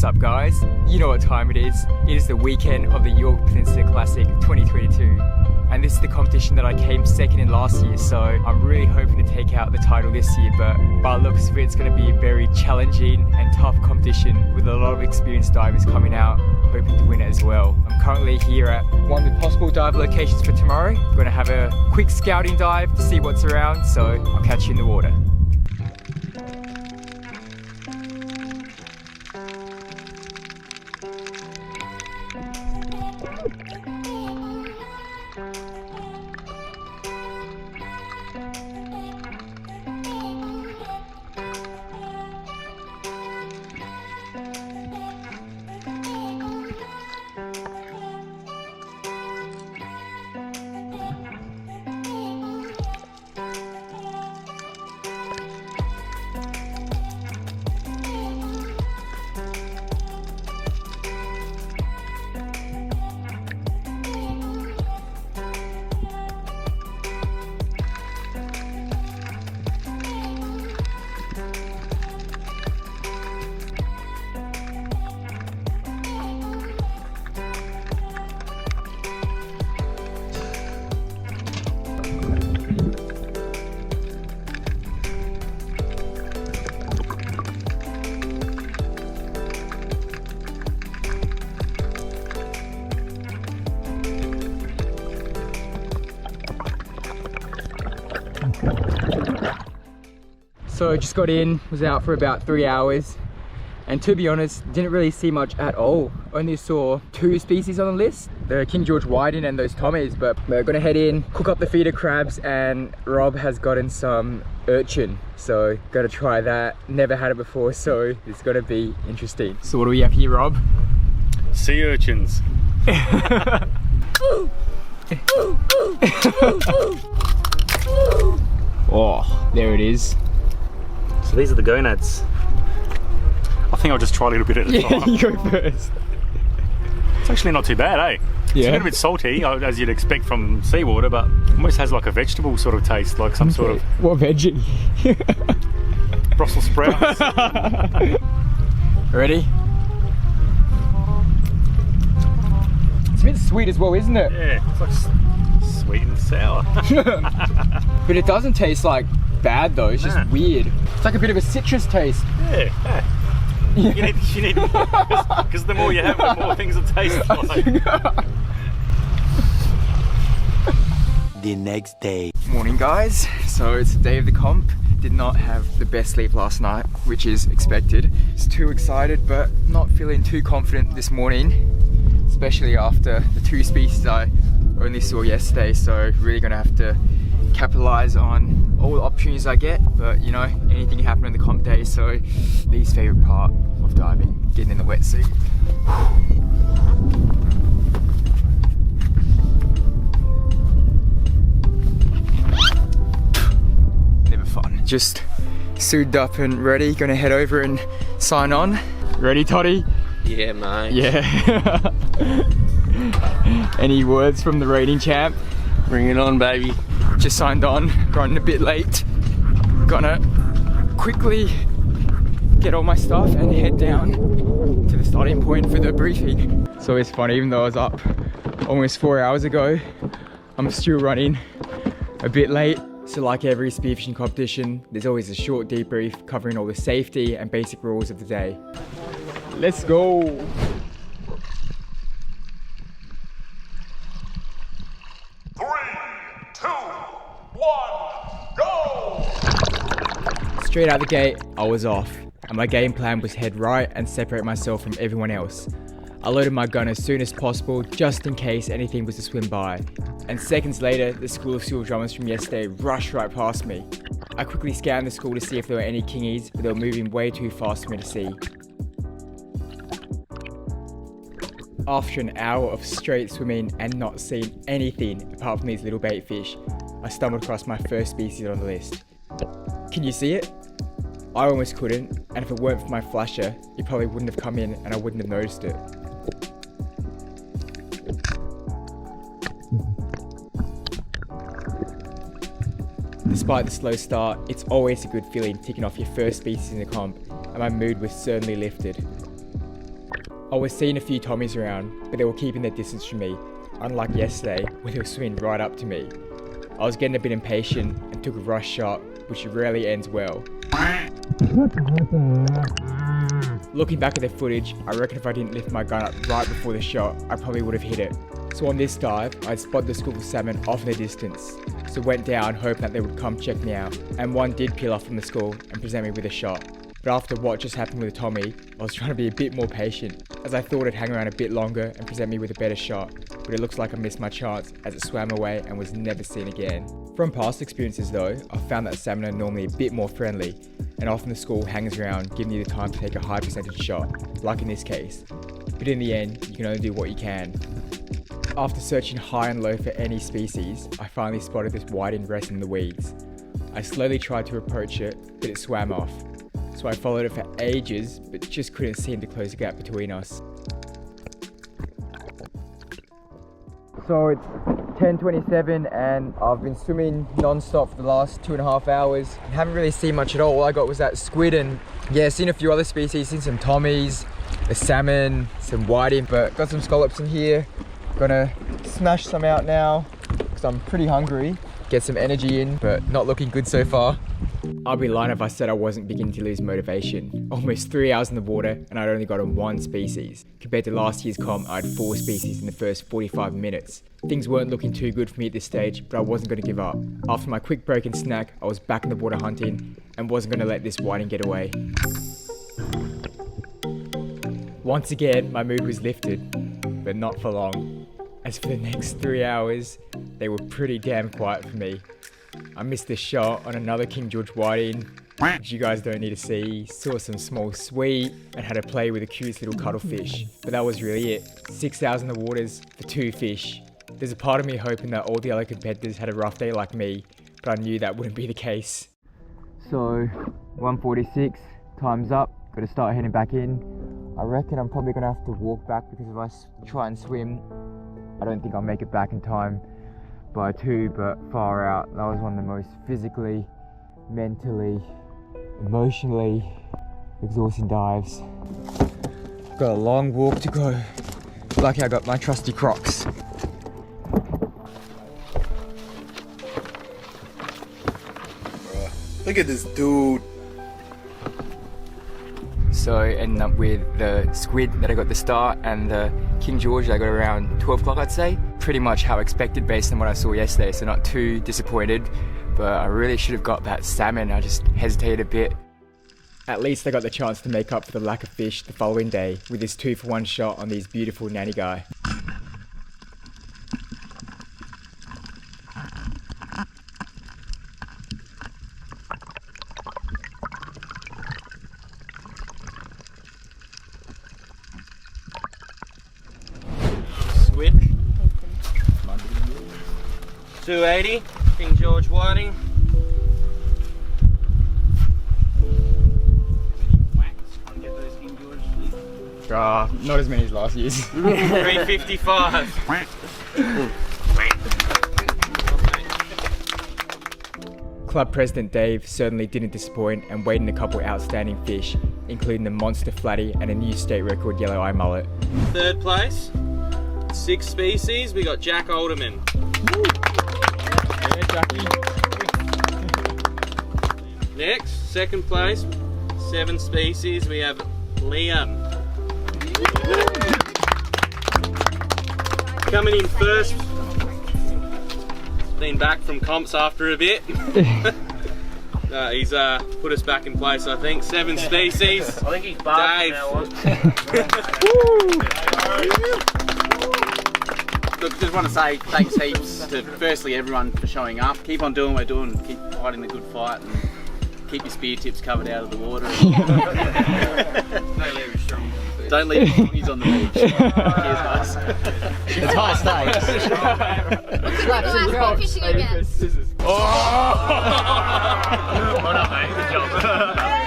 What's up guys? You know what time it is. It is the weekend of the Yorke Peninsula Classic 2022. And this is the competition that I came second in last year, so I'm really hoping to take out the title this year, but by the looks of it, it's going to be a very challenging and tough competition with a lot of experienced divers coming out, hoping to win it as well. I'm currently here at one of the possible dive locations for tomorrow. I'm going to have a quick scouting dive to see what's around, so I'll catch you in the water. So just got in, was out for about 3 hours, and to be honest, didn't really see much at all. Only saw 2 species on the list, the King George whiting and those Tommies, but we're gonna head in, cook up the feeder crabs, and Rob has gotten some urchin. So gotta try that, never had it before, so it's gonna be interesting. So what do we have here, Rob? Sea urchins. Oh, there it is. So these are the gonads. I think I'll just try a little bit at a time. Yeah, you go first. It's actually not too bad, eh? It's Yeah. a little bit salty, as you'd expect from seawater, but almost has like a vegetable sort of taste, like some sort of... What veggie? Brussels sprouts. Ready? It's a bit sweet as well, isn't it? Yeah, it's like sweet and sour. But it doesn't taste like bad though, it's just weird. It's like a bit of a citrus taste. Yeah. You need more, because the more you have, the more things it taste like. The next day. Morning guys, so it's the day of the comp. Did not have the best sleep last night, which is expected. Was too excited, but not feeling too confident this morning, especially after the 2 species I only saw yesterday, so really gonna have to capitalize on all the opportunities I get, but you know, anything can happen on the comp day, so least favorite part of diving, getting in the wetsuit. Never fun. Just suited up and ready, gonna head over and sign on. Ready, Toddy? Yeah, mate. Yeah. Any words from the rating champ? Bring it on, baby. Just signed on, running a bit late. Gonna quickly get all my stuff and head down to the starting point for the briefing. It's always fun, even though I was up almost 4 hours ago, I'm still running a bit late. So like every spearfishing competition, there's always a short debrief covering all the safety and basic rules of the day. Let's go! Straight out the gate, I was off, and my game plan was head right and separate myself from everyone else. I loaded my gun as soon as possible, just in case anything was to swim by. And seconds later, the school of silver drummers from yesterday rushed right past me. I quickly scanned the school to see if there were any kingies, but they were moving way too fast for me to see. After an hour of straight swimming and not seeing anything apart from these little bait fish, I stumbled across my first species on the list. Can you see it? I almost couldn't, and if it weren't for my flasher, it probably wouldn't have come in and I wouldn't have noticed it. Despite the slow start, it's always a good feeling ticking off your first species in the comp, and my mood was certainly lifted. I was seeing a few Tommies around, but they were keeping their distance from me, unlike yesterday when they were swimming right up to me. I was getting a bit impatient and took a rush shot, which rarely ends well. Looking back at the footage, I reckon if I didn't lift my gun up right before the shot, I probably would have hit it. So on this dive, I'd spotted the school of salmon off in the distance, so went down hoping that they would come check me out, and one did peel off from the school and present me with a shot. But after what just happened with Tommy, I was trying to be a bit more patient, as I thought it'd hang around a bit longer and present me with a better shot, but it looks like I missed my chance as it swam away and was never seen again. From past experiences though, I've found that salmon are normally a bit more friendly, and often the school hangs around giving you the time to take a high percentage shot, like in this case. But in the end, you can only do what you can. After searching high and low for any species, I finally spotted this whiting resting in the weeds. I slowly tried to approach it, but it swam off. So I followed it for ages, but just couldn't seem to close the gap between us. So it's 10:27 and I've been swimming non-stop for the last 2.5 hours. I haven't really seen much at all. All I got was that squid and yeah, seen a few other species, seen some Tommies, a salmon, some whiting, but got some scallops in here. Gonna smash some out now because I'm pretty hungry. Get some energy in, but not looking good so far. I'd be lying if I said I wasn't beginning to lose motivation. Almost 3 hours in the water and I'd only gotten one species. Compared to last year's comp, I had 4 species in the first 45 minutes. Things weren't looking too good for me at this stage, but I wasn't going to give up. After my quick break and snack, I was back in the water hunting and wasn't going to let this whiting get away. Once again, my mood was lifted, but not for long. As for the next 3 hours, they were pretty damn quiet for me. I missed a shot on another King George whiting, which you guys don't need to see. Saw some small sweet and had a play with a cute little cuttlefish. But that was really it. 6 hours in the waters for 2 fish. There's a part of me hoping that all the other competitors had a rough day like me, but I knew that wouldn't be the case. So, 1:46, time's up, gotta start heading back in. I reckon I'm probably gonna have to walk back because if I try and swim, I don't think I'll make it back in time by 2, but far out. That was one of the most physically, mentally, emotionally exhausting dives. Got a long walk to go. Lucky I got my trusty Crocs. Look at this dude. So ending up with the squid that I got at the start and the King George that I got around 12 o'clock, I'd say. Pretty much how expected based on what I saw yesterday, so not too disappointed, but I really should have got that salmon. I just hesitated a bit. At least I got the chance to make up for the lack of fish the following day with this 2-for-1 shot on these beautiful nanny guy. Squid. 280, King George whiting. Not as many as last year's. 355. Club President Dave certainly didn't disappoint and weighed in a couple outstanding fish, including the monster flatty and a new state record yellow eye mullet. Third place, 6 species, we got Jack Alderman. Yeah, Jackie. Next, second place, 7 species, we have Liam. Coming in first, been back from comps after a bit. He's put us back in place, I think. 7 species. I think he's barred Look, just want to say thanks heaps to firstly everyone for showing up. Keep on doing what we're doing, keep fighting the good fight and keep your spear tips covered out of the water. Don't leave your strongies on the beach. Cheers guys. It's high stakes. Slaps and drops. Oh! Well done mate, good job.